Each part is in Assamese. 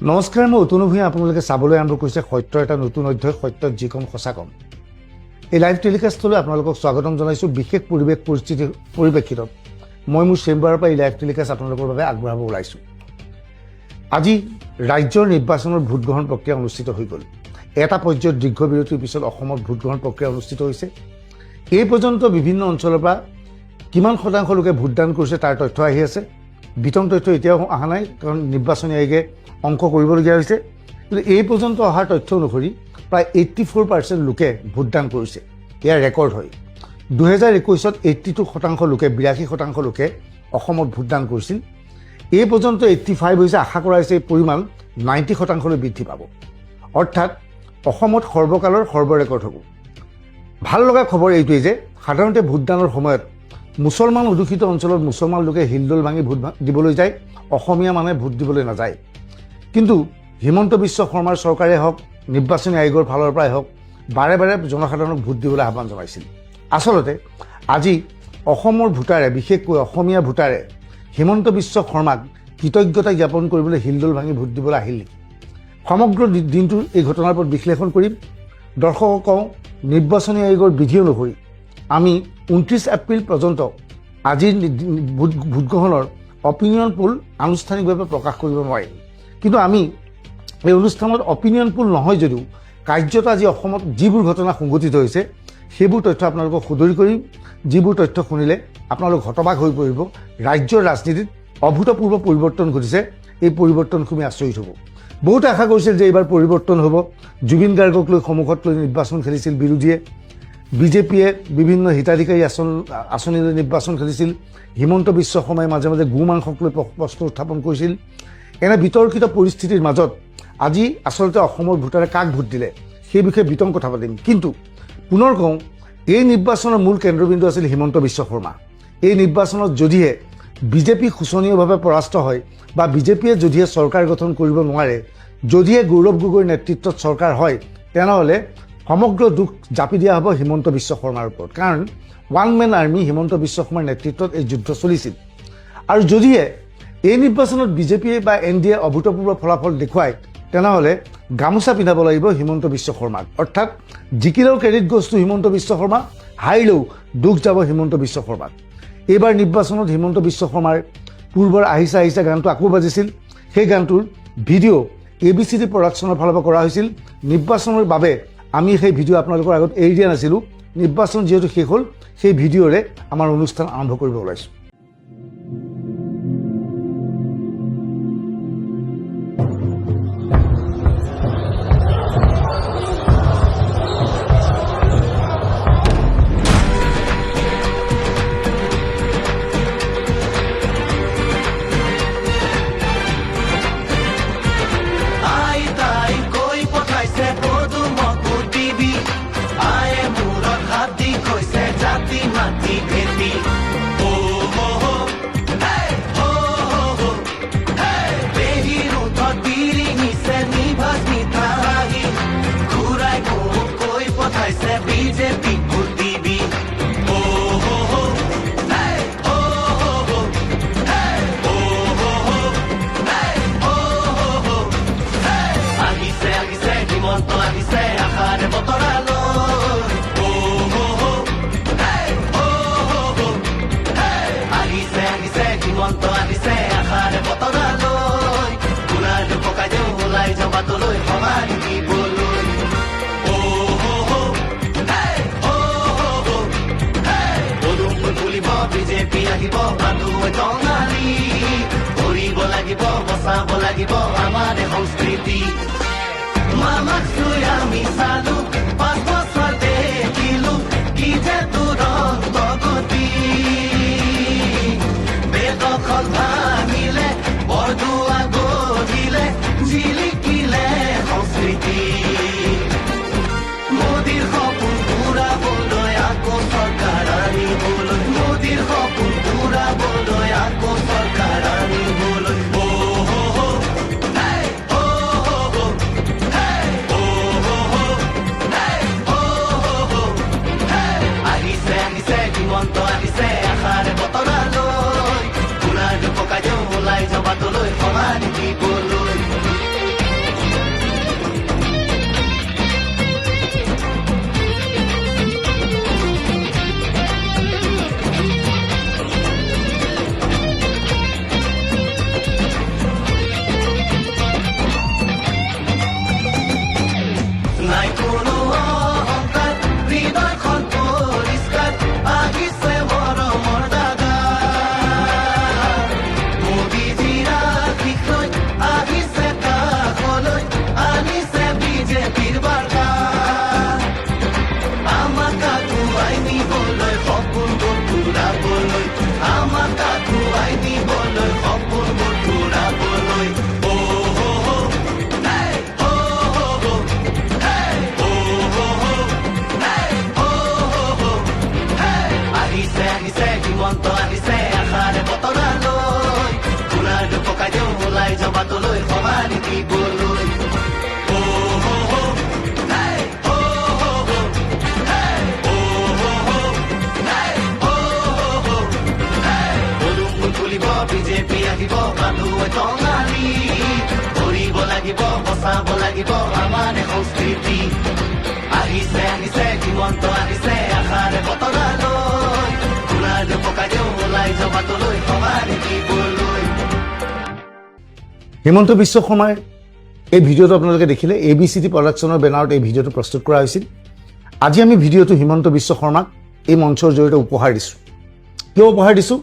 নমস্কাৰ, মই অতনু ভূঞা। আপোনালোকে চাবলৈ আৰম্ভ কৰিছে সত্যৰ এটা নতুন অধ্যায়, সত্যত যি কম সঁচা কম। এই লাইভ টেলিকাষ্টলৈ আপোনালোকক স্বাগতম জনাইছোঁ। বিশেষ পৰিস্থিতিৰ পৰিপ্ৰেক্ষিতত মই মোৰ চেম্বাৰৰ পৰা এই লাইভ টেলিকাষ্ট আপোনালোকৰ বাবে আগবঢ়াব ওলাইছোঁ। আজি ৰাজ্যৰ নিৰ্বাচনৰ ভোটগ্ৰহণ প্ৰক্ৰিয়া অনুষ্ঠিত হৈ গ'ল। এটা পৰ্যায়ত দীৰ্ঘ বিৰতিৰ পিছত অসমত ভোটগ্ৰহণ প্ৰক্ৰিয়া অনুষ্ঠিত হৈছে। এই পৰ্যন্ত বিভিন্ন অঞ্চলৰ পৰা কিমান শতাংশ লোকে ভোটদান কৰিছে তাৰ তথ্য আহি আছে। বিতং তথ্য এতিয়াও অহা নাই, কাৰণ নিৰ্বাচনী আয়োগে অংক কৰিবলগীয়া হৈছে। কিন্তু এই পৰ্যন্ত অহাৰ তথ্য অনুসৰি প্ৰায় 84% লোকে ভোটদান কৰিছে। ইয়াৰ ৰেকৰ্ড হয়। 2021-ত 82% লোকে 82% লোকে অসমত ভোটদান কৰিছিল। এই পৰ্যন্ত 85 হৈছে। আশা কৰা হৈছে এই পৰিমাণ 90%লৈ বৃদ্ধি পাব। অৰ্থাৎ অসমত সৰ্বকালৰ ৰেকৰ্ড হ'ব। ভাল লগা খবৰ এইটোৱেই যে সাধাৰণতে ভোটদানৰ সময়ত মুছলমান অধ্যুষিত অঞ্চলত মুছলমান লোকে হিলদোল ভাঙি ভোট দিবলৈ যায়, অসমীয়া মানুহে ভোট দিবলৈ নাযায়। কিন্তু হিমন্ত বিশ্ব শৰ্মাৰ চৰকাৰে হওক, নিৰ্বাচনী আয়োগৰ ফালৰ পৰাই হওক, বাৰে বাৰে জনসাধাৰণক ভোট দিবলৈ আহ্বান জনাইছিল। আচলতে আজি অসমৰ ভোটাৰে, বিশেষকৈ অসমীয়া ভোটাৰে হিমন্ত বিশ্ব শৰ্মাক কৃতজ্ঞতা জ্ঞাপন কৰিবলৈ হিলদোল ভাঙি ভোট দিবলৈ আহিল নেকি? সমগ্ৰ দিনটোৰ এই ঘটনাৰ ওপৰত বিশ্লেষণ কৰিম। দৰ্শকক কওঁ, নিৰ্বাচনী আয়োগৰ বিধি অনুসৰি আমি 29 এপ্ৰিল পৰ্যন্ত আজিৰ ভোটগ্ৰহণৰ অপিনিয়ন পোল আনুষ্ঠানিকভাৱে প্ৰকাশ কৰিব নোৱাৰিম। কিন্তু আমি এই অনুষ্ঠানত অপিনিয়ন পোল নহয় যদিও কাৰ্যত আজি অসমত যিবোৰ ঘটনা সংঘটিত হৈছে সেইবোৰ তথ্য আপোনালোকক সদৰি কৰিম। যিবোৰ তথ্য শুনিলে আপোনালোক হতবাক হৈ পৰিব। ৰাজ্যৰ ৰাজনীতিত অভূতপূৰ্ব পৰিৱৰ্তন ঘটিছে। এই পৰিৱৰ্তন শুনি আচৰিত হ'ব। বহুতে আশা কৰিছিল যে এইবাৰ পৰিৱৰ্তন হ'ব। জুবিন গাৰ্গক লৈ সন্মুখত লৈ নিৰ্বাচন খেলিছিল বিৰোধীয়ে। বিজেপিয়ে বিভিন্ন হিতাধিকাৰী আঁচনিলৈ নিৰ্বাচন খেলিছিল। হিমন্ত বিশ্ব শৰ্মাই মাজে মাজে গো মাংসক লৈ প্ৰশ্ন উত্থাপন কৰিছিল। এনে বিতৰ্কিত পৰিস্থিতিৰ মাজত আজি আচলতে অসমৰ ভোটাৰে কাক ভোট দিলে সেই বিষয়ে বিতং কথা পাতিম। কিন্তু পুনৰ কওঁ, এই নিৰ্বাচনৰ মূল কেন্দ্ৰবিন্দু আছিল হিমন্ত বিশ্ব শৰ্মা। এই নিৰ্বাচনত যদিহে বিজেপি শোচনীয়ভাৱে পৰাস্ত হয় বা বিজেপিয়ে যদিহে চৰকাৰ গঠন কৰিব নোৱাৰে, যদিহে গৌৰৱ গগৈৰ নেতৃত্বত চৰকাৰ হয়, তেনেহ'লে সমগ্ৰ দুখ জাপি দিয়া হ'ব হিমন্ত বিশ্ব শৰ্মাৰ ওপৰত। কাৰণ one man army Himanta Biswa শৰ্মাৰ নেতৃত্বত এই যুদ্ধ চলিছিল। আৰু যদিহে এই নিৰ্বাচনত বিজেপিয়ে বা NDA অভূতপূৰ্ব ফলাফল দেখুৱায়, তেনেহ'লে গামোচা পিন্ধাব লাগিব হিমন্ত বিশ্ব শৰ্মাক। অৰ্থাৎ জিকিলেও credit goes two Himanta Biswa Sarma, হাৰিলেও দুখ যাব হিমন্ত বিশ্ব শৰ্মাক। এইবাৰ নিৰ্বাচনত হিমন্ত বিশ্ব শৰ্মাৰ পূৰ্বৰ আহিছে গানটো আকৌ বাজিছিল। সেই গানটোৰ ভিডিঅ' ABCD প্ৰডাকশ্যনৰ ফালৰ পৰা কৰা হৈছিল। নিৰ্বাচনৰ বাবে আমি সেই ভিডিঅ' আপোনালোকৰ আগত এৰি দিয়া নাছিলোঁ। নিৰ্বাচন যিহেতু শেষ হ'ল, সেই ভিডিঅ'ৰে আমাৰ অনুষ্ঠান আৰম্ভ কৰিব ওলাইছোঁ। বচাব লাগিব আমাৰ সংস্কৃতি। মামাক চুই আমি চালো, 5 বছৰ দেখিলো কি যে দুৰন্ত গতি। বেদখল ভাঙিলে, বৰদুৱা গঢ়িলে, জিলিকিলে সংস্কৃতি। মোদীৰ সপোন পূৰাবলৈ আকৌ চৰকাৰ আনিবলৈ, মোদীৰ সপোন পূৰাবলৈ আকৌ চৰকাৰ আনিবলৈ। বচাব লাগিব আমাৰ সংস্কৃতি আহিছে আহিছে হিমন্ত আহিছে আশাৰে বতৰা লৈ সোণাৰ পকা দেও ওলাই জবাতলৈ সমাৰ দিবলৈ হিমন্ত বিশ্ব শৰ্মাৰ এই ভিডিঅ'টো আপোনালোকে দেখিলে ABCD প্ৰডাকশ্যনৰ বেনাৰত এই ভিডিঅ'টো প্ৰস্তুত কৰা হৈছিল আজি আমি ভিডিঅ'টো হিমন্ত বিশ্ব শৰ্মাক এই মঞ্চৰ জৰিয়তে উপহাৰ দিছোঁ কিয় উপহাৰ দিছোঁ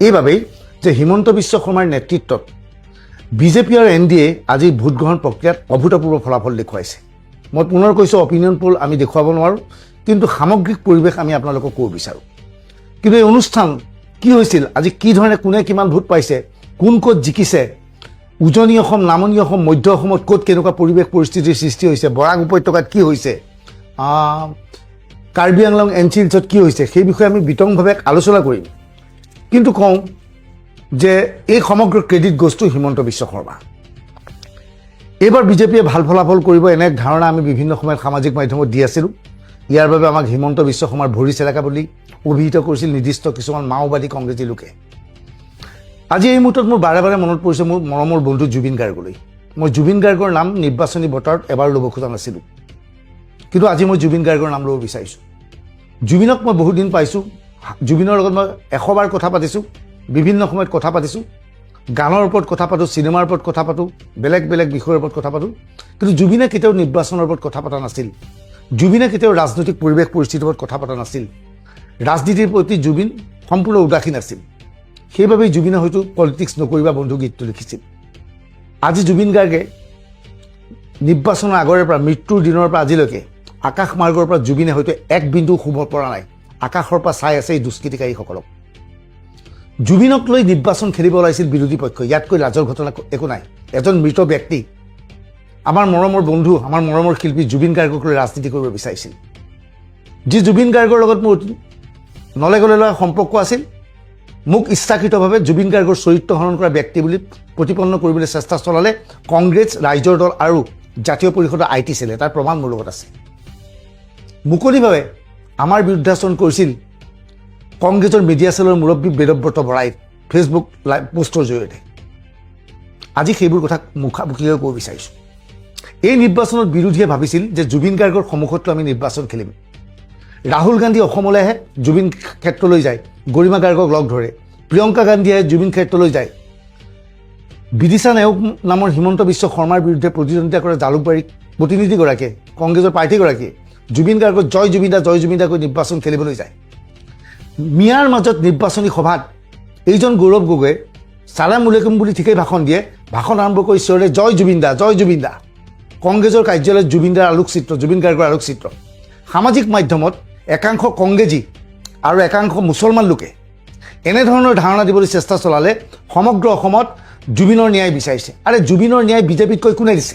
এইবাবেই যে হিমন্ত বিশ্ব শৰ্মাৰ নেতৃত্বত বিজেপি আৰু NDA আজি ভোটগ্ৰহণ প্ৰক্ৰিয়াত অভূতপূৰ্ব ফলাফল দেখুৱাইছে মই পুনৰ কৈছোঁ অপিনিয়ন পোল আমি দেখুৱাব নোৱাৰোঁ কিন্তু সামগ্ৰিক পৰিৱেশ আমি আপোনালোকক ক'ব বিচাৰোঁ কিন্তু এই অনুষ্ঠান কি হৈছিল আজি কি ধৰণে কোনে কিমান ভোট পাইছে কোন ক'ত জিকিছে উজনি অসম নামনি অসম মধ্য অসমত ক'ত কেনেকুৱা পৰিৱেশ পৰিস্থিতিৰ সৃষ্টি হৈছে বৰাক উপত্যকাত কি হৈছে কাৰ্বি আংলং এনচিলছত কি হৈছে সেই বিষয়ে আমি বিতংভাৱে আলোচনা কৰিম কিন্তু কওঁ যে এই সমগ্ৰ ক্ৰেডিট গছটো হিমন্ত বিশ্ব শৰ্মা এইবাৰ বিজেপিয়ে ভাল ফলাফল কৰিব এনে এক ধাৰণা আমি বিভিন্ন সময়ত সামাজিক মাধ্যমত দি আছিলোঁ ইয়াৰ বাবে আমাক হিমন্ত বিশ্ব শৰ্মাৰ ভৰি চেলেকা বুলি অভিহিত কৰিছিল নিৰ্দিষ্ট কিছুমান মাওবাদী কংগ্ৰেছী লোকে আজি এই মুহূৰ্তত মোৰ বাৰে বাৰে মনত পৰিছে মোৰ মৰমৰ বন্ধু জুবিন গাৰ্গলৈ মই জুবিন গাৰ্গৰ নাম নিৰ্বাচনী বতৰত এবাৰ ল'ব খোজা নাছিলোঁ কিন্তু আজি মই জুবিন গাৰ্গৰ নাম ল'ব বিচাৰিছোঁ জুবিনক মই বহুত দিন পাইছোঁ জুবিনৰ লগত মই 100 বাৰ কথা পাতিছোঁ বিভিন্ন সময়ত কথা পাতিছোঁ গানৰ ওপৰত কথা পাতোঁ চিনেমাৰ ওপৰত কথা পাতোঁ বেলেগ বেলেগ বিষয়ৰ ওপৰত কথা পাতোঁ কিন্তু জুবিনে কেতিয়াও নিৰ্বাচনৰ ওপৰত কথা পতা নাছিল জুবিনে কেতিয়াও ৰাজনৈতিক পৰিৱেশ পৰিস্থিতিৰ ওপৰত কথা পতা নাছিল ৰাজনীতিৰ প্ৰতি জুবিন সম্পূৰ্ণ উদাসীন আছিল সেইবাবেই জুবিনে হয়তো পলিটিক্স নকৰিবা বন্ধু গীতটো লিখিছিল আজি জুবিন গাৰ্গে নিৰ্বাচনৰ আগৰে পৰা মৃত্যুৰ দিনৰ পৰা আজিলৈকে আকাশ মাৰ্গৰ পৰা জুবিনে হয়তো এক বিন্দু শুব পৰা নাই আকাশৰ পৰা চাই আছে এই দুষ্কৃতিকাৰীসকলক জুবিনক লৈ নিৰ্বাচন খেলিব ওলাইছিল বিৰোধী পক্ষই ইয়াতকৈ লাজৰ ঘটনা একো নাই এজন মৃত ব্যক্তি আমাৰ মৰমৰ বন্ধু আমাৰ মৰমৰ শিল্পী জুবিন গাৰ্গক লৈ ৰাজনীতি কৰিব বিচাৰিছিল যি জুবিন গাৰ্গৰ লগত মোৰ নলে গলে লোৱা সম্পৰ্ক আছিল মোক ইচ্ছাকৃতভাৱে জুবিন গাৰ্গৰ চৰিত্ৰ হৰণ কৰা ব্যক্তি বুলি প্ৰতিপন্ন কৰিবলৈ চেষ্টা চলালে কংগ্ৰেছ ৰাইজৰ দল আৰু জাতীয় পৰিষদৰ IT চেলে তাৰ প্ৰমাণ মোৰ লগত আছে মুকলিভাৱে আমাৰ বিৰুদ্ধাচৰণ কৰিছিল কংগ্ৰেছৰ মিডিয়া চেলৰ মুৰব্বী বেদব্ৰত বৰাই ফেচবুক লাইভ পোষ্টৰ জৰিয়তে আজি সেইবোৰ কথা মুখামুখিলৈ ক'ব বিচাৰিছোঁ এই নিৰ্বাচনত বিৰোধীয়ে ভাবিছিল যে জুবিন গাৰ্গৰ সন্মুখতো আমি নিৰ্বাচন খেলিম ৰাহুল গান্ধী অসমলৈ আহে জুবিন ক্ষেত্ৰলৈ যায় গৰিমা গাৰ্গক লগ ধৰে প্ৰিয়ংকা গান্ধীয়ে জুবিন ক্ষেত্ৰলৈ যায় বিদিশা নায়ক নামৰ হিমন্ত বিশ্ব শৰ্মাৰ বিৰুদ্ধে প্ৰতিদ্বন্দ্বিতা কৰা জালুকবাৰীৰ প্ৰতিনিধিগৰাকীয়ে কংগ্ৰেছৰ প্ৰাৰ্থীগৰাকীয়ে জুবিন গাৰ্গক জয় জুবিনদা কৈ নিৰ্বাচন খেলিবলৈ যায় মিয়াৰ মাজত নিৰ্বাচনী সভাত এইজন গৌৰৱ গগৈয়ে ছালাম আলাইকুম বুলি ঠিকেই ভাষণ দিয়ে ভাষণ আৰম্ভ কৰি চিঞৰে জয় জুবিনদা কংগ্ৰেছৰ কাৰ্যালয়ত জুবিনদাৰ আলোকচিত্ৰ জুবিন গাৰ্গৰ আলোকচিত্ৰ সামাজিক মাধ্যমত একাংশ কংগ্ৰেছী আৰু একাংশ মুছলমান লোকে এনেধৰণৰ ধাৰণা দিবলৈ চেষ্টা চলালে সমগ্ৰ অসমত জুবিনৰ ন্যায় বিচাৰিছে আৰে জুবিনৰ ন্যায় বিজেপিতকৈ কোনে দিছে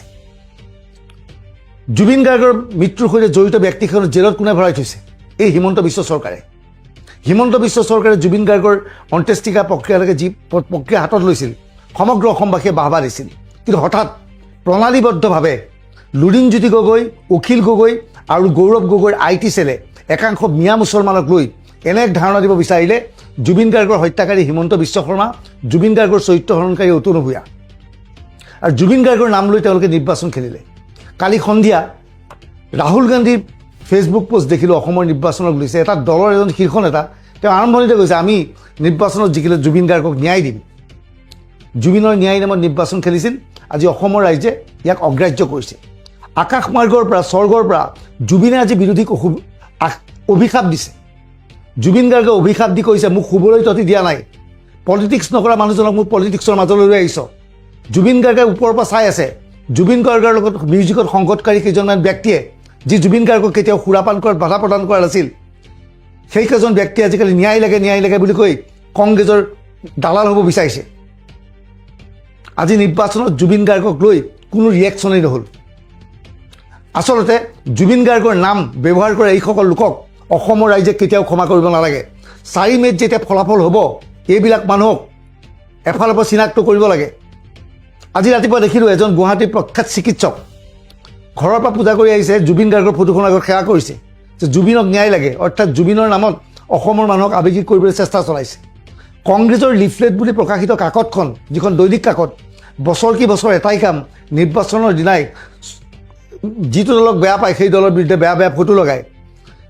জুবিন গাৰ্গৰ মৃত্যুৰ সৈতে জড়িত ব্যক্তিখনক জেলত কোনে ভৰাই থৈছে এই হিমন্ত বিশ্ব চৰকাৰে হিমন্ত বিশ্ব চৰকাৰে জুবিন গাৰ্গৰ অন্ত্যেষ্টিকা প্ৰক্ৰিয়ালৈকে যি প্ৰক্ৰিয়া হাতত লৈছিল সমগ্ৰ অসমবাসীয়ে বাহবা দিছিল কিন্তু হঠাৎ প্ৰণালীবদ্ধভাৱে লুৰিণজ্যোতি গগৈ অখিল গগৈ আৰু গৌৰৱ গগৈৰ IT চেলে একাংশ মিয়া মুছলমানক লৈ এনে এক ধাৰণা দিব বিচাৰিলে জুবিন গাৰ্গৰ হত্যাকাৰী হিমন্ত বিশ্ব শৰ্মা জুবিন গাৰ্গৰ চৰিত্ৰ হৰণকাৰী অতুল ভূঞা আৰু জুবিন গাৰ্গৰ নাম লৈ তেওঁলোকে নিৰ্বাচন খেলিলে কালি সন্ধিয়া ৰাহুল গান্ধীৰ ফেচবুক পোষ্ট দেখিলোঁ অসমৰ নিৰ্বাচনক লৈছে এটা দলৰ এজন শীৰ্ষ নেতা তেওঁ আৰম্ভণিতে কৈছে আমি নিৰ্বাচনত জিকিলে জুবিন গাৰ্গক ন্যায় দিম জুবিনৰ ন্যায় নামত নিৰ্বাচন খেলিছিল আজি অসমৰ ৰাইজে ইয়াক অগ্ৰাহ্য কৰিছে আকাশ মাৰ্গৰ পৰা স্বৰ্গৰ পৰা জুবিনে আজি বিৰোধীক অভিশাপ দিছে জুবিন গাৰ্গে অভিশাপ দি কৈছে মোক শুবলৈ ততি দিয়া নাই পলিটিক্স নকৰা মানুহজনক মোক পলিটিক্সৰ মাজলৈ লৈ আহিছ জুবিন গাৰ্গে ওপৰৰ পৰা চাই আছে জুবিন গাৰ্গৰ লগত মিউজিকত সংগতকাৰী কেইজনমান ব্যক্তিয়ে যি জুবিন গাৰ্গক কেতিয়াও সুৰাপান কৰাত বাধা প্ৰদান কৰা নাছিল সেইকেইজন ব্যক্তিয়ে আজিকালি ন্যায় লাগে বুলি কৈ কংগ্ৰেছৰ দালাল হ'ব বিচাৰিছে আজি নিৰ্বাচনত জুবিন গাৰ্গক লৈ কোনো ৰিয়েকশ্যনেই নহ'ল আচলতে জুবিন গাৰ্গৰ নাম ব্যৱহাৰ কৰা এইসকল লোকক অসমৰ ৰাইজে কেতিয়াও ক্ষমা কৰিব নালাগে 4 মে'ত যেতিয়া ফলাফল হ'ব এইবিলাক মানুহক এফালৰ পৰা চিনাক্ত কৰিব লাগে আজি ৰাতিপুৱা দেখিলোঁ এজন গুৱাহাটীৰ প্ৰখ্যাত চিকিৎসক ঘৰৰ পৰা পূজা কৰি আহিছে জুবিন গাৰ্গৰ ফটোখন আগত সেৱা কৰিছে যে জুবিনক ন্যায় লাগে অৰ্থাৎ জুবিনৰ নামত অসমৰ মানুহক আৱেগিক কৰিবলৈ চেষ্টা চলাইছে কংগ্ৰেছৰ লিফলেট বুলি প্ৰকাশিত কাকতখন যিখন দৈনিক কাকত বছৰ কি বছৰ এটাই কাম নিৰ্বাচনৰ দিনাই যিটো দলক বেয়া পায় সেই দলৰ বিৰুদ্ধে বেয়া বেয়া ফটো লগায়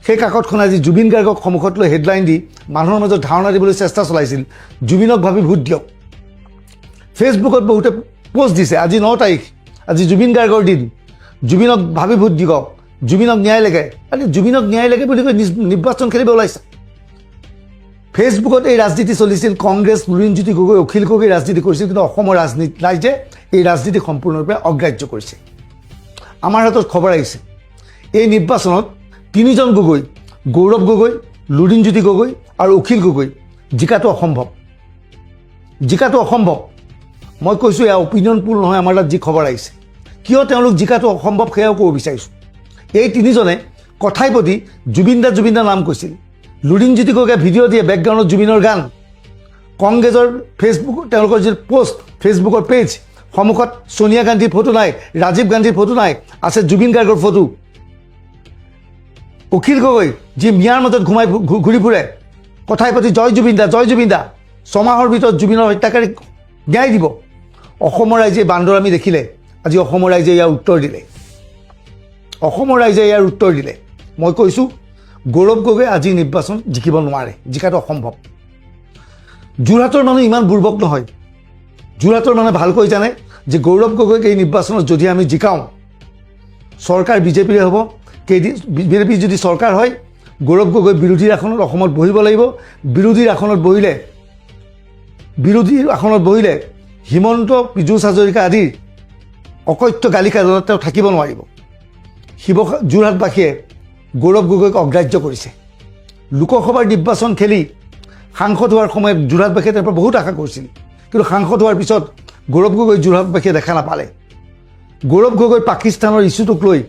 সেই কাকতখন আজি জুবিন গাৰ্গক সন্মুখত লৈ হেডলাইন দি মানুহৰ মাজত ধাৰণা দিবলৈ চেষ্টা চলাইছিল জুবিনক ভাবি ভোট দিয়ক ফেচবুকত বহুতে পোষ্ট দিছে আজি 9 তাৰিখ আজি জুবিন গাৰ্গৰ দিন জুবিনক ভাবি ভোট দিয়ক জুবিনক ন্যায় লাগে আৰে জুবিনক ন্যায় লাগে বুলি কৈ নিৰ্বাচন খেলিব ওলাইছে ফেচবুকত এই ৰাজনীতি চলিছিল কংগ্ৰেছ লুৰিণজ্যোতি গগৈ অখিল গগৈ ৰাজনীতি কৰিছিল কিন্তু অসমৰ ৰাজনীতি ৰাইজে এই ৰাজনীতি সম্পূৰ্ণৰূপে অগ্ৰাহ্য কৰিছে আমাৰ হাতত খবৰ আহিছে এই নিৰ্বাচনত 3জন গগৈ গৌৰৱ গগৈ লুৰিণজ্যোতি গগৈ আৰু অখিল গগৈ জিকাটো অসম্ভৱ মই কৈছোঁ এয়া অপিনিয়ন পুল নহয় আমাৰ তাত যি খবৰ আহিছে কিয় তেওঁলোক জিকাটো অসম্ভৱ সেয়াও ক'ব বিচাৰিছোঁ এই 3জনে কথাই প্ৰতি জুবিন দা নাম কৈছিল লুৰিণজ্যোতি গগৈয়ে ভিডিঅ' দিয়ে বেকগ্ৰাউণ্ডত জুবিনৰ গান কংগ্ৰেছৰ ফেচবুক তেওঁলোকৰ যি পোষ্ট ফেচবুকৰ পেজ সন্মুখত সোনিয়া গান্ধীৰ ফটো নাই ৰাজীৱ গান্ধীৰ ফটো নাই আছে জুবিন গাৰ্গৰ ফটো অখিল গগৈ যি মিয়াৰ মাজত ঘূৰি ফুৰে কথাই প্ৰতি জয় জুবিন দা 6 মাহৰ ভিতৰত জুবিনৰ হত্যাকাৰীক ন্যায় দিব অসমৰ ৰাইজে বান্দৰামি দেখিলে আজি অসমৰ ৰাইজে ইয়াৰ উত্তৰ দিলে মই কৈছোঁ গৌৰৱ গগৈ আজি নিৰ্বাচন জিকিব নোৱাৰে জিকাটো অসম্ভৱ যোৰহাটৰ মানুহ ইমান বুৰ্বক নহয় যোৰহাটৰ মানুহে ভালকৈ জানে যে গৌৰৱ গগৈক এই নিৰ্বাচনত যদি আমি জিকাওঁ চৰকাৰ বিজেপিৰে হ'ব বিজেপি যদি চৰকাৰ হয় গৌৰৱ গগৈ বিৰোধীৰ আসনত অসমত বহিব লাগিব বিৰোধীৰ আসনত বহিলে হিমন্ত পীযুষ হাজৰিকা আদিৰ অকথ্য গালিকাজত তেওঁ থাকিব নোৱাৰিব যোৰহাটবাসীয়ে গৌৰৱ গগৈক অগ্ৰাহ্য কৰিছে লোকসভাৰ নিৰ্বাচন খেলি সাংসদ হোৱাৰ সময়ত যোৰহাটবাসীয়ে তেওঁৰ পৰা বহুত আশা কৰিছিল কিন্তু সাংসদ হোৱাৰ পিছত গৌৰৱ গগৈ যোৰহাটবাসীয়ে দেখা নাপালে গৌৰৱ গগৈ পাকিস্তানৰ ইছ্যুটোক লৈ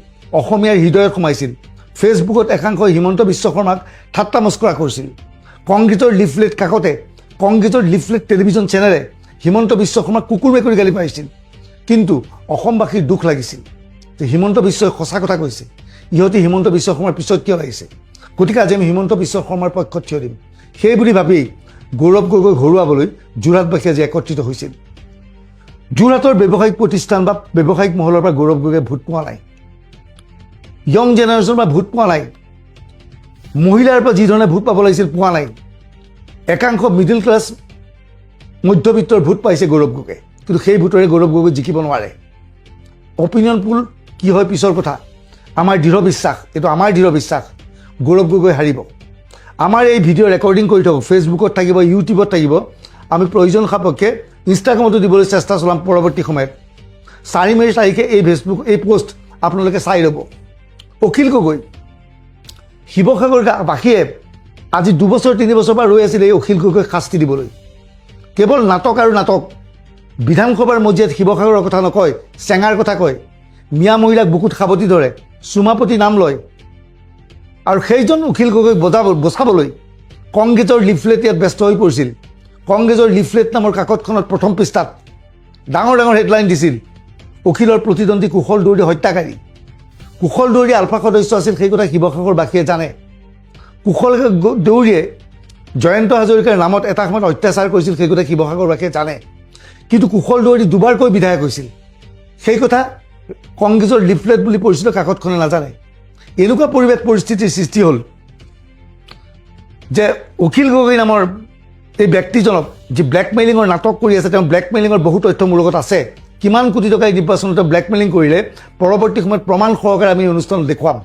অসমীয়াৰ হৃদয়ত সোমাইছিল ফেচবুকত একাংশই হিমন্ত বিশ্ব শৰ্মাক ঠাট্টা মস্কৰা কৰিছিল কংগ্ৰেছৰ লিফলেট টেলিভিছন চেনেলে হিমন্ত বিশ্ব শৰ্মাক কুকুৰ মেকুৰী গালি পাৰিছিল কিন্তু অসমবাসীৰ দুখ লাগিছিল যে হিমন্ত বিশ্বই সঁচা কথা কৈছে ইহঁতে হিমন্ত বিশ্ব শৰ্মাৰ পিছত কিয় লাগিছে গতিকে আজি আমি হিমন্ত বিশ্ব শৰ্মাৰ পক্ষত থিয় দিম সেই বুলি ভাবি গৌৰৱ গগৈ ঘৰুৱাবলৈ যোৰহাটবাসী আজি একত্ৰিত হৈছিল যোৰহাটৰ ব্যৱসায়িক প্ৰতিষ্ঠান বা ব্যৱসায়িক মহলৰ পৰা গৌৰৱ গগৈয়ে ভোট পোৱা নাই ইয়ং জেনেৰেশ্যনৰ পৰা ভোট পোৱা নাই মহিলাৰ পৰা যিধৰণে ভোট পাব লাগিছিল পোৱা নাই একাংশ মিডল ক্লাছ মধ্যবিত্তৰ ভোট পাইছে গৌৰৱ গগৈ কিন্তু সেই ভোটৰে গৌৰৱ গগৈ জিকিব নোৱাৰে অপিনিয়ন পুল কি হয় পিছৰ কথা আমাৰ দৃঢ় বিশ্বাস গৌৰৱ গগৈ হাৰিব আমাৰ এই ভিডিঅ' ৰেকৰ্ডিং কৰি থাকোঁ ফেচবুকত থাকিব ইউটিউবত থাকিব আমি প্ৰয়োজন সাপেক্ষে ইনষ্টাগ্ৰামতো দিবলৈ চেষ্টা চলাম পৰৱৰ্তী সময়ত 4 মে তাৰিখে এই পোষ্ট আপোনালোকে চাই ল'ব অখিল গগৈ শিৱসাগৰ বাসীয়ে আজি 2 বছৰ 3 বছৰ পৰা ৰৈ আছিল এই অখিল গগৈক শাস্তি দিবলৈ কেৱল নাটক বিধানসভাৰ মজিয়াত শিৱসাগৰৰ কথা নকয় চেঙাৰ কথা কয় মিয়া মহিলাক বুকুত সাৱটি ধৰে চুমাপতি নাম লয় আৰু সেইজন অখিল গগৈক বচাবলৈ কংগ্ৰেছৰ লিফলেট ইয়াত ব্যস্ত হৈ পৰিছিল কংগ্ৰেছৰ লিফলেট নামৰ কাকতখনত প্ৰথম পৃষ্ঠাত ডাঙৰ হেডলাইন দিছিল অখিলৰ প্ৰতিদ্বন্দ্বী কুশল দৌৰী হত্যাকাৰী কুশল দৌৰী আলফা সদস্য আছিল সেই কথা শিৱসাগৰবাসীয়ে জানে কুশল দৌৰীয়ে জয়ন্ত হাজৰিকাৰ নামত এটা সময়ত অত্যাচাৰ কৰিছিল সেই কথা শিৱসাগৰবাসীয়ে জানে কিন্তু কুশল দৌৰী দুবাৰকৈ বিধায়ক হৈছিল সেই কথা কংগ্ৰেছৰ লিফলেট বুলি পৰিচিত কাকতখনে নাজানে এনেকুৱা পৰিস্থিতিৰ সৃষ্টি হ'ল যে অখিল গগৈ নামৰ এই ব্যক্তিজনক যি ব্লেকমেইলিঙৰ নাটক কৰি আছে তেওঁ ব্লেকমেইলিঙৰ বহু তথ্য মোৰ লগত আছে কিমান কোটি টকা এই নিৰ্বাচনত ব্লেকমেইলিং কৰিলে পৰৱৰ্তী সময়ত প্ৰমাণ সহকাৰে আমি অনুষ্ঠান দেখুৱাম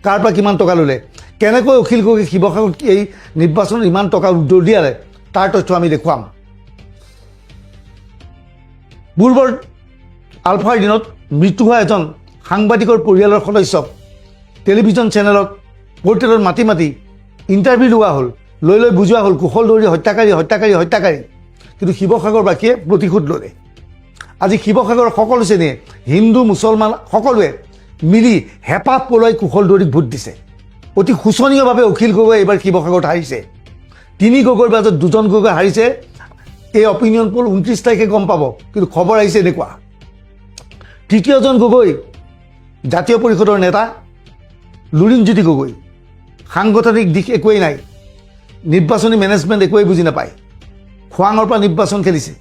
কাৰ পৰা কিমান টকা ল'লে কেনেকৈ অখিল গগৈ শিৱসাগৰত এই নিৰ্বাচনত ইমান টকা দলিয়ালে তাৰ তথ্য আমি দেখুৱাম পূৰ্বৰ আলফাৰ দিনত মৃত্যু হোৱা এজন সাংবাদিকৰ পৰিয়ালৰ সদস্যক টেলিভিছন চেনেলত পৰ্টেলত মাতি ইণ্টাৰভিউ লোৱা হ'ল লৈ বুজোৱা হ'ল কুশল দৌৰী হত্যাকাৰী কিন্তু শিৱসাগৰবাসীয়ে প্ৰতিশোধ ল'লে আজি শিৱসাগৰৰ সকলো শ্ৰেণীয়ে হিন্দু মুছলমান সকলোৱে মিলি হেঁপাহ পলুৱাই কুশল দৌৰীক ভোট দিছে অতি শোচনীয়ভাৱে অখিল গগৈ এইবাৰ শিৱসাগৰত হাৰিছে 3 গগৈৰ মাজত 2জন গগৈ হাৰিছে এই অপিনিয়ন পোল 29 তাৰিখে গম পাব কিন্তু খবৰ আহিছে এনেকুৱা তৃতীয়জন গগৈ জাতীয় পৰিষদৰ নেতা লুৰিণজ্যোতি গগৈ সাংগঠনিক দিশ একোৱেই নাই নিৰ্বাচনী মেনেজমেণ্ট একোৱেই বুজি নাপায় খোৱাঙৰ পৰা নিৰ্বাচন খেলিছে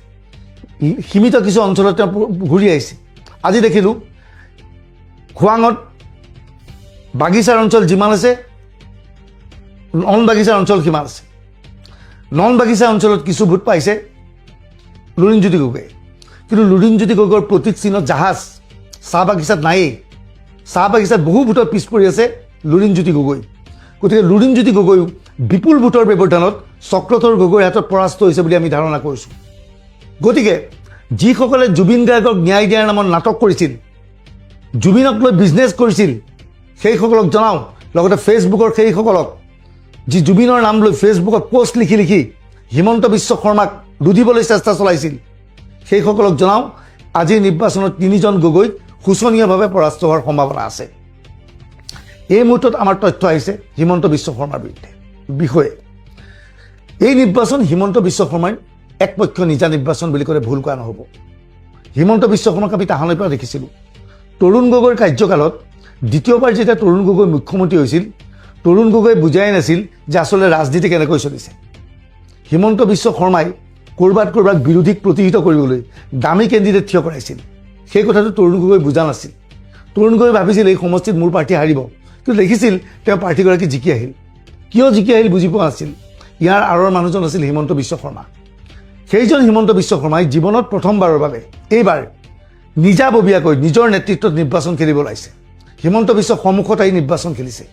সীমিত কিছু অঞ্চলত তেওঁ ঘূৰি আহিছে আজি দেখিলোঁ খোৱাঙত বাগিচাৰ অঞ্চল যিমান আছে নন বাগিচাৰ অঞ্চল কিমান আছে নন বাগিচা অঞ্চলত কিছু ভোট পাইছে লুৰিণজ্যোতি গগৈয়ে কিন্তু লুৰিণজ্যোতি গগৈৰ প্ৰতীক চিহ্নত জাহাজ চাহ বাগিচাত নায়েই চাহ বাগিচাত বহু ভোটত পিছ পৰি আছে লুৰিণজ্যোতি গগৈ গতিকে লুৰিণজ্যোতি গগৈ বিপুল ভোটৰ ব্যৱধানত চক্ৰধৰ গগৈৰ হাতত পৰাস্ত হৈছে বুলি আমি ধাৰণা কৰিছোঁ গতিকে যিসকলে জুবিন গাৰ্গক ন্যায় দিয়াৰ নামত নাটক কৰিছিল জুবিনক লৈ বিজনেছ কৰিছিল সেইসকলক জনাওঁ লগতে ফেচবুকৰ সেইসকলক যি জুবিনৰ নাম লৈ ফেচবুকত পোষ্ট লিখি লিখি হিমন্ত বিশ্ব শৰ্মাক লুধিবলৈ চেষ্টা চলাইছিল সেইসকলক জনাওঁ আজিৰ নিৰ্বাচনত 3জন গগৈক শোচনীয়ভাৱে পৰাস্ত হোৱাৰ সম্ভাৱনা আছে এই মুহূৰ্তত আমাৰ তথ্য আহিছে হিমন্ত বিশ্ব শৰ্মাৰ বিষয়ে এই নিৰ্বাচন হিমন্ত বিশ্ব শৰ্মাৰ একপক্ষ নিজা নিৰ্বাচন বুলি ক'লে ভুল কোৱা নহ'ব হিমন্ত বিশ্ব শৰ্মাক আমি তাহানিৰ পৰা দেখিছিলোঁ তৰুণ গগৈৰ কাৰ্যকালত দ্বিতীয়বাৰ যেতিয়া তৰুণ গগৈ মুখ্যমন্ত্ৰী হৈছিল তৰুণ গগৈ বুজাই নাছিল যে আচলতে ৰাজনীতি কেনেকৈ চলিছে হিমন্ত বিশ্ব শৰ্মাই ক'ৰবাত বিৰোধীক প্ৰতিহিত কৰিবলৈ দামী কেণ্ডিডেট থিয় কৰাইছিল সেই কথাটো তৰুণ গগৈ বুজা নাছিল তৰুণ গগৈ ভাবিছিল এই সমষ্টিত মোৰ পাৰ্টি হাৰিব কিন্তু দেখিছিল তেওঁ প্ৰাৰ্থীগৰাকী জিকি আহিল কিয় জিকি আহিল বুজি পোৱা নাছিল ইয়াৰ আঁৰৰ মানুহজন আছিল হিমন্ত বিশ্ব শৰ্মা সেইজন হিমন্ত বিশ্ব শৰ্মাই জীৱনত প্ৰথমবাৰৰ বাবে এইবাৰ নিজাববীয়াকৈ নিজৰ নেতৃত্বত নিৰ্বাচন খেলিব ওলাইছে হিমন্ত বিশ্ব সন্মুখত আহি নিৰ্বাচন খেলিছে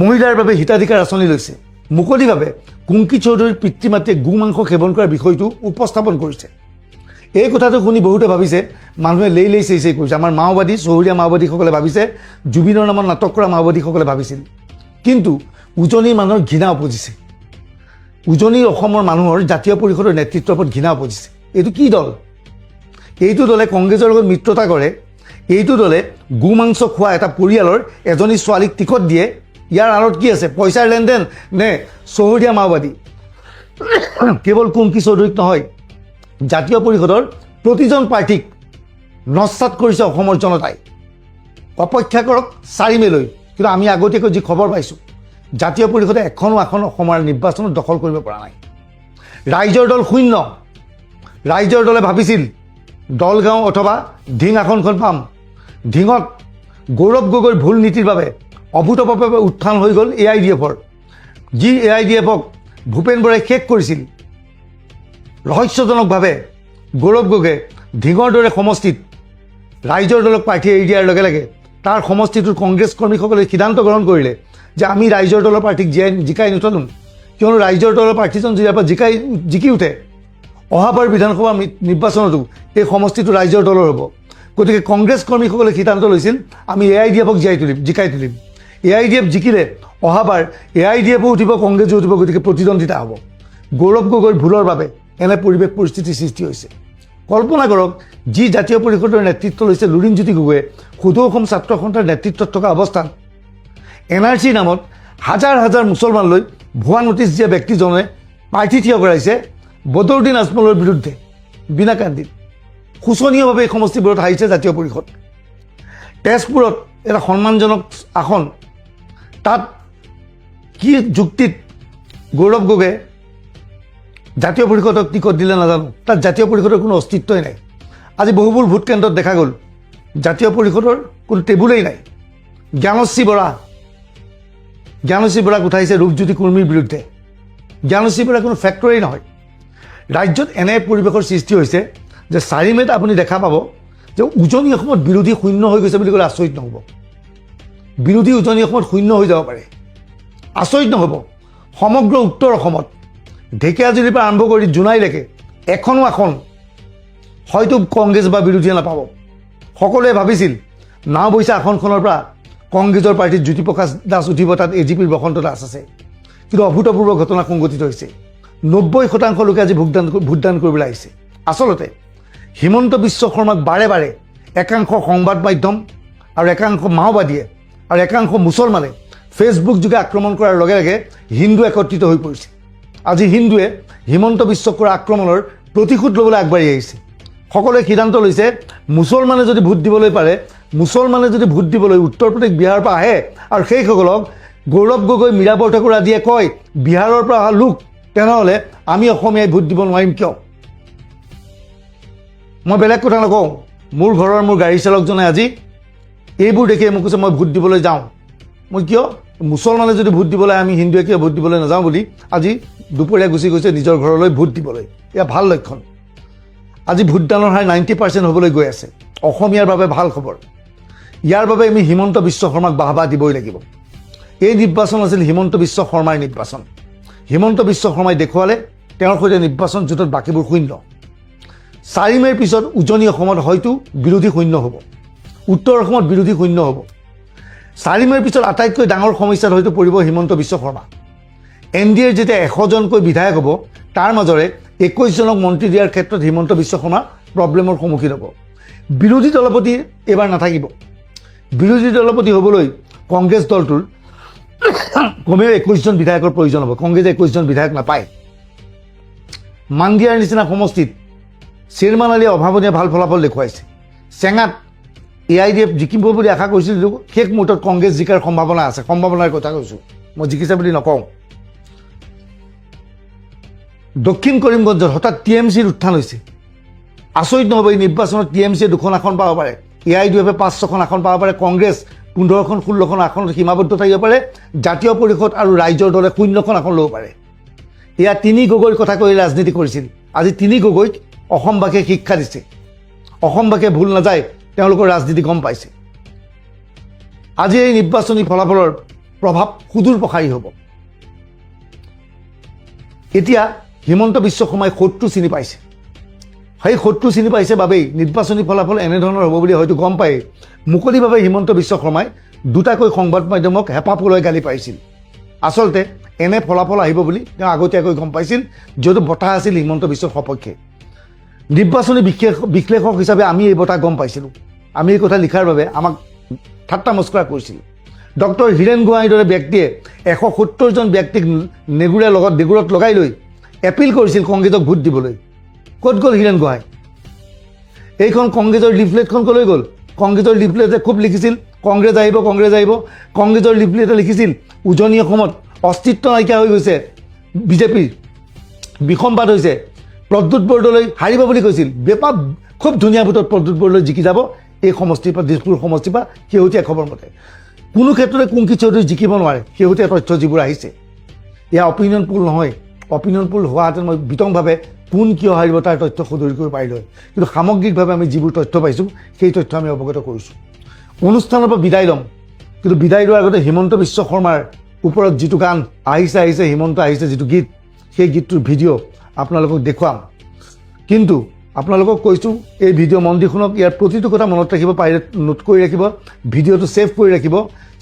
মহিলাৰ বাবে হিতাধিকাৰ আঁচনি লৈছে মুকলিভাৱে কুংকি চৌধুৰীৰ পিতৃ মাতৃয়ে গো মাংস সেৱন কৰাৰ বিষয়টো উপস্থাপন কৰিছে এই কথাটো শুনি বহুতে ভাবিছে মানুহে লেই চেই কৰিছে আমাৰ মাওবাদী চহৰীয়া মাওবাদীসকলে ভাবিছে জুবিনৰ নামত নাটক কৰা মাওবাদীসকলে ভাবিছিল কিন্তু উজনিৰ মানুহৰ ঘৃণা উপজিছে উজনিৰ অসমৰ মানুহৰ জাতীয় পৰিষদৰ নেতৃত্বৰ ওপৰত ঘৃণা উপজিছে এইটো কি দল এইটো দলে কংগ্ৰেছৰ লগত মিত্ৰতা কৰে এইটো দলে গো মাংস খোৱা এটা পৰিয়ালৰ এজনী ছোৱালীক টিকট দিয়ে ইয়াৰ আঁৰত কি আছে পইচাৰ লেনদেন নে চহৰীয়া মাওবাদী কেৱল কুংকি চৌধুৰীক নহয় জাতীয় পৰিষদৰ প্ৰতিজন প্ৰাৰ্থীক নস্বাত কৰিছে অসমৰ জনতাই অপেক্ষা কৰক 4 মেলৈ কিন্তু আমি আগতীয়াকৈ যি খবৰ পাইছোঁ জাতীয় পৰিষদে এখনো অসমৰ নিৰ্বাচনত দখল কৰিব পৰা নাই ৰাইজৰ দল শূন্য ৰাইজৰ দলে ভাবিছিল দলগাঁও অথবা ঢিং আসনখন পাম ঢিঙত গৌৰৱ গগৈৰ ভুল নীতিৰ বাবে অভূতপূৰ্বভাৱে উত্থান হৈ গ'ল AIDFৰ যি AIDFক ভূপেন বৰাই শেষ কৰিছিল ৰহস্যজনকভাৱে গৌৰৱ গগৈয়ে ঢিঙৰ দৰে সমষ্টিত ৰাইজৰ দলক প্ৰাৰ্থী এৰি দিয়াৰ লগে লগে তাৰ সমষ্টিটোৰ কংগ্ৰেছ কৰ্মীসকলে সিদ্ধান্ত গ্ৰহণ কৰিলে যে আমি ৰাইজৰ দলৰ প্ৰাৰ্থীক জিকাই নুতলিম কিয়নো ৰাইজৰ দলৰ প্ৰাৰ্থীজন যেতিয়াৰ পৰা জিকি উঠে অহাবাৰ বিধানসভা নিৰ্বাচনতো এই সমষ্টিটো ৰাইজৰ দলৰ হ'ব গতিকে কংগ্ৰেছ কৰ্মীসকলে সিদ্ধান্ত লৈছিল আমি AIDFক জিকাই তুলিম AIDF জিকিলে অহাবাৰ AIDFও উঠিব কংগ্ৰেছো উঠিব গতিকে প্ৰতিদ্বন্দ্বিতা হ'ব গৌৰৱ গগৈৰ ভুলৰ বাবে এনে পৰিস্থিতিৰ সৃষ্টি হৈছে কল্পনা কৰক যি জাতীয় পৰিষদৰ নেতৃত্ব লৈছে লুৰিণজ্যোতি গগৈয়ে সদৌ অসম ছাত্ৰ সন্থাৰ নেতৃত্বত থকা অৱস্থাত NRC নামত হাজাৰ হাজাৰ মুছলমান লৈ ভুৱা নটিচ দিয়া ব্যক্তিজনে প্ৰাৰ্থী থিয় কৰাইছে বদৰুদ্দিন আজমলৰ বিৰুদ্ধে বিনা কান্দিত শোচনীয়ভাৱে এই সমষ্টিবোৰত হাৰিছে জাতীয় পৰিষদ তেজপুৰত এটা সন্মানজনক আসন তাত কি যুক্তিত গৌৰৱ গগৈয়ে জাতীয় পৰিষদক টিকট দিলে নাজানো তাত জাতীয় পৰিষদৰ কোনো অস্তিত্বই নাই আজি বহুবোৰ ভোট কেন্দ্ৰত দেখা গ'ল জাতীয় পৰিষদৰ কোনো টেবুলেই নাই জ্ঞানশ্ৰী বৰাক উঠাইছে ৰূপজ্যোতি কুৰ্মীৰ বিৰুদ্ধে জ্ঞানশ্ৰী বৰা কোনো ফেক্টৰী নহয় ৰাজ্যত এনে পৰিৱেশৰ সৃষ্টি হৈছে যে 4 মেত আপুনি দেখা পাব যে উজনি অসমত বিৰোধী শূন্য হৈ গৈছে বুলি ক'লে আচৰিত নহ'ব বিৰোধী উজনি অসমত শূন্য হৈ যাব পাৰে আচৰিত নহ'ব সমগ্ৰ উত্তৰ অসমত ঢেকীয়াজুলিৰ পৰা আৰম্ভ কৰি জোনাইলৈকে এখনো আসন হয়তো কংগ্ৰেছ বা বিৰোধীয়ে নাপাব সকলোৱে ভাবিছিল নাওবৈচা আসনখনৰ পৰা কংগ্ৰেছৰ প্ৰাৰ্থী জ্যোতিপ্ৰকাশ দাস উঠিব তাত AGPৰ বসন্ত দাস আছে কিন্তু অভূতপূৰ্ব ঘটনা সংঘটিত হৈছে 90% লোকে আজি ভোটদান কৰিবলৈ আহিছে আচলতে হিমন্ত বিশ্ব শৰ্মাক বাৰে বাৰে একাংশ সংবাদ মাধ্যম আৰু একাংশ মাওবাদীয়ে আৰু একাংশ মুছলমানে ফেচবুক যোগে আক্ৰমণ কৰাৰ লগে লগে হিন্দু একত্ৰিত হৈ পৰিছে আজি হিন্দুৱে হিমন্ত বিশ্বক কৰা আক্ৰমণৰ প্ৰতিশোধ ল'বলৈ আগবাঢ়ি আহিছে সকলোৱে সিদ্ধান্ত লৈছে মুছলমানে যদি ভোট দিবলৈ পাৰে মুছলমানে যদি ভোট দিবলৈ উত্তৰ প্ৰদেশ বিহাৰৰ পৰা আহে আৰু সেইসকলক গৌৰৱ গগৈ মীৰা বৰঠাকুৰ আদিয়ে কয় বিহাৰৰ পৰা অহা লোক তেনেহ'লে আমি অসমীয়াই ভোট দিব নোৱাৰিম কিয় মই বেলেগ কথা নকওঁ মোৰ ঘৰৰ মোৰ গাড়ী চালকজনে আজি এইবোৰ দেখি মোক কৈছে মই ভোট দিবলৈ যাওঁ। মই কিয় মুছলমানে যদি ভোট দিবলৈ আমি হিন্দুৱে কিয় ভোট দিবলৈ নাযাওঁ বুলি আজি দুপৰীয়া গুচি গৈছে নিজৰ ঘৰলৈ ভোট দিবলৈ। এয়া ভাল লক্ষণ। আজি ভোটদানৰ হাৰ 90% হ'বলৈ গৈ আছে। অসমীয়াৰ বাবে ভাল খবৰ। ইয়াৰ বাবে আমি হিমন্ত বিশ্ব শৰ্মাক বাহবা দিবই লাগিব। এই নিৰ্বাচন আছিল হিমন্ত বিশ্ব শৰ্মাৰ নিৰ্বাচন। হিমন্ত বিশ্ব শৰ্মাই দেখুৱালে তেওঁৰ সৈতে নিৰ্বাচন যুদ্ধত বাকীবোৰ শূন্য। 4 মে'ৰ পিছত উজনি অসমত হয়তো বিৰোধী শূন্য হ'ব, উত্তৰ অসমত বিৰোধী শূন্য হ'ব। 4 মে'ৰ পিছত আটাইতকৈ ডাঙৰ সমস্যাত হয়তো পৰিব হিমন্ত বিশ্ব শৰ্মা। NDAৰ যেতিয়া 100জনকৈ বিধায়ক হ'ব তাৰ মাজৰে 21জনক মন্ত্ৰী দিয়াৰ ক্ষেত্ৰত হিমন্ত বিশ্ব শৰ্মা প্ৰব্লেমৰ সন্মুখীন হ'ব। বিৰোধী দলপতি এইবাৰ নাথাকিব। বিৰোধী দলপতি হ'বলৈ কংগ্ৰেছ দলটোৰ কমেও 21জন বিধায়কৰ প্ৰয়োজন হ'ব। কংগ্ৰেছে 21জন বিধায়ক নাপায়। মাণ্ডিয়াৰ নিচিনা সমষ্টিত শ্বেৰমান আলীয়ে অভাৱনীয় ভাল ফলাফল দেখুৱাইছে। চেঙাত AIDF জিকিব বুলি আশা কৰিছিলোঁ, শেষ মুহূৰ্তত কংগ্ৰেছ জিকাৰ সম্ভাৱনা আছে। সম্ভাৱনাৰ কথা কৈছোঁ, মই জিকিছে বুলি নকওঁ। দক্ষিণ কৰিমগঞ্জত হঠাৎ TMCৰ উত্থান হৈছে। আচৰিত নহ'ব, এই নিৰ্বাচনত TMCয়ে 2খন আসন পাব পাৰে, AIDFে 5-6খন আসন পাব পাৰে, কংগ্ৰেছ 15খন 16খন আসনত সীমাবদ্ধ থাকিব পাৰে, জাতীয় পৰিষদ আৰু ৰাইজৰ দলে 0খন আসন ল'ব পাৰে। এয়া 3 গগৈৰ কথা কৈ ৰাজনীতি কৰিছিল। আজি 3 গগৈক অসমবাসীয়ে শিক্ষা দিছে। অসমবাসীয়ে ভুল নাযায়, তেওঁলোকৰ ৰাজনীতি গম পাইছে। আজি এই নিৰ্বাচনী ফলাফলৰ প্ৰভাৱ সুদূৰ প্ৰসাৰী হ'ব। এতিয়া হিমন্ত বিশ্ব শৰ্মাই শত্ৰু চিনি পাইছে। সেই শত্ৰু চিনি পাইছে বাবেই নিৰ্বাচনী ফলাফল এনেধৰণৰ হ'ব বুলি হয়তো গম পায় মুকলিভাৱে হিমন্ত বিশ্ব শৰ্মাই দুটাকৈ সংবাদ মাধ্যমক হেঁপাহ পলুৱাই গালি পাৰিছিল। আচলতে এনে ফলাফল আহিব বুলি তেওঁ আগতীয়াকৈ গম পাইছিল, যিহেতু বঁটা আছিল হিমন্ত বিশ্বৰ সপক্ষে। নিৰ্বাচনী বিশ্লেষক হিচাপে আমি এই বঁটা গম পাইছিলোঁ। আমি এই কথা লিখাৰ বাবে আমাক ঠাট্টা মস্কৰা কৰিছিল। ডক্টৰ হীৰেণ গোহাঁইৰ দৰে ব্যক্তিয়ে 170জন ব্যক্তিক ডেগুৰত লগাই লৈ এপিল কৰিছিল কংগ্ৰেছক ভোট দিবলৈ। ক'ত গ'ল হীৰেণ গোহাঁই? এইখন কংগ্ৰেছৰ লিফলেটখন ক'লৈ গ'ল? কংগ্ৰেছৰ লিফলেটে খুব লিখিছিল কংগ্ৰেছ আহিব, কংগ্ৰেছ আহিব। কংগ্ৰেছৰ লিফলেটে লিখিছিল উজনি অসমত অস্তিত্ব নাইকিয়া হৈ গৈছে, বিজেপিৰ বিসম্বাদ হৈছে, প্ৰদ্যুৎ বৰদলৈ হাৰিব বুলি কৈছিল। বেপাৰ খুব ধুনীয়া ভোটত প্ৰদ্যুৎ বৰদলৈ জিকি যাব এই সমষ্টিৰ পৰা, দিছপুৰ সমষ্টিৰ পৰা। শেহতীয়া খবৰ মতে কোনো ক্ষেত্ৰতে কুংকি চৌধুৰী জিকিব নোৱাৰে। শেহতীয়া তথ্য যিবোৰ আহিছে, এয়া অপিনিয়ন পোল নহয়। অপিনিয়ন পোল হোৱাহেঁতেন মই বিতংভাৱে কোন কিয় হাৰিব তাৰ তথ্য সদৰি কৰিব পাৰিলোঁ হয়। কিন্তু সামগ্ৰিকভাৱে আমি যিবোৰ তথ্য পাইছোঁ সেই তথ্য আমি অৱগত কৰিছোঁ। অনুষ্ঠানৰ পৰা বিদায় ল'ম, কিন্তু বিদায় লোৱাৰ আগতে হিমন্ত বিশ্ব শৰ্মাৰ ওপৰত যিটো গান আহিছে হিমন্ত আহিছে, যিটো গীত, সেই গীতটোৰ ভিডিঅ' আপোনালোকক দেখুৱাম। কিন্তু আপোনালোকক কৈছোঁ এই ভিডিঅ' মন দি শুনক। ইয়াৰ প্ৰতিটো কথা মনত ৰাখিব, পাৰিলে নোট কৰি ৰাখিব, ভিডিঅ'টো ছেভ কৰি ৰাখিব।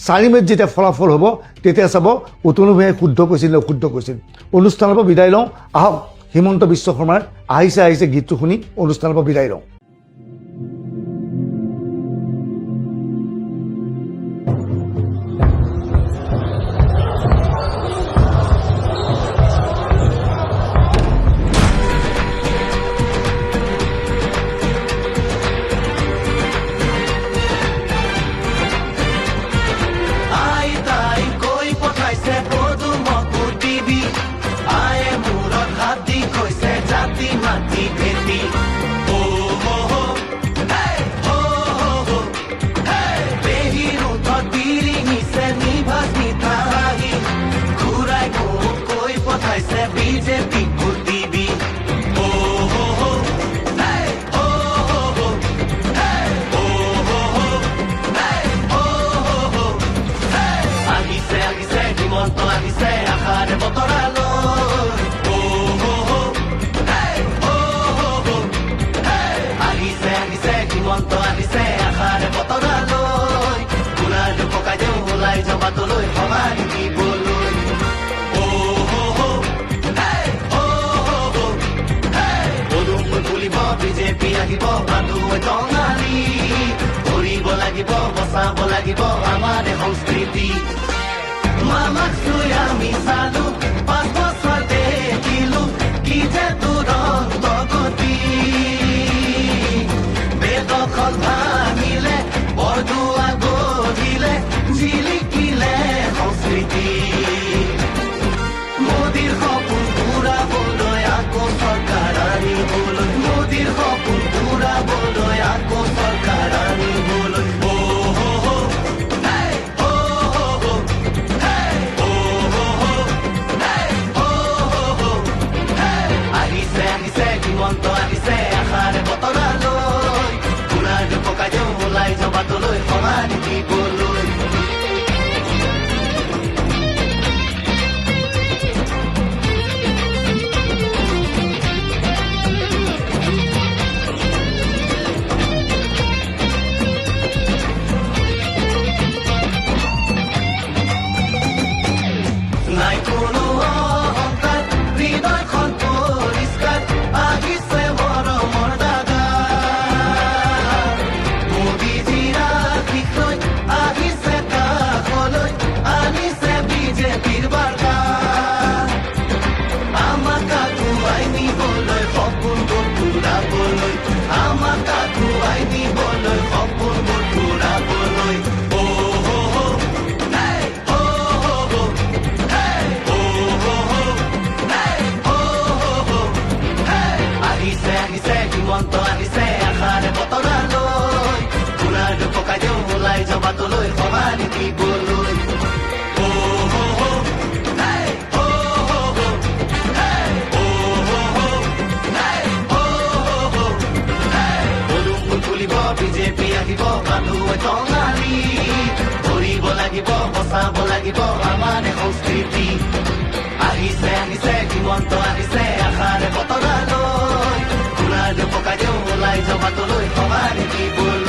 4 মে'ত যেতিয়া ফলাফল হ'ব তেতিয়া চাব অতনু ভূঞাই শুদ্ধ কৈছিল নে অশুদ্ধ কৈছিল। অনুষ্ঠানৰ পৰা বিদায় লওঁ, আহক হিমন্ত বিশ্ব শৰ্মাৰ আহিছে গীতটো শুনি অনুষ্ঠানৰ পৰা বিদায় লওঁ। বিজেপি আহিব মানুহ টঙালি, কৰিব লাগিব বচাব লাগিব আমাৰ সংস্কৃতি। মামাক চুই আমি চালো 5 বছৰ দেখিলো কি যে দুৰন্ত গতি। বেদখন ভাঙিলে বৰদুৱা গঢ়িলে জিলিকিলে সংস্কৃতি। মোদীৰ সপোন পুৰাবলৈ আকৌ চৰকাৰ আনিবলৈ, মোদীৰ সপোন পুৰাবলৈ আকৌ চৰকাৰ আনিবলৈ। বান্ধুৱে টঙালি ধৰিব লাগিব বচাব লাগিব আমাৰ সংস্কৃতি আহিছে আহিছে হিমন্ত আহিছে আশাৰে বতৰা লৈ সোণাৰ পকাই দিওঁ ওলাই জবাতলৈ সঁহাৰি দিবলৈ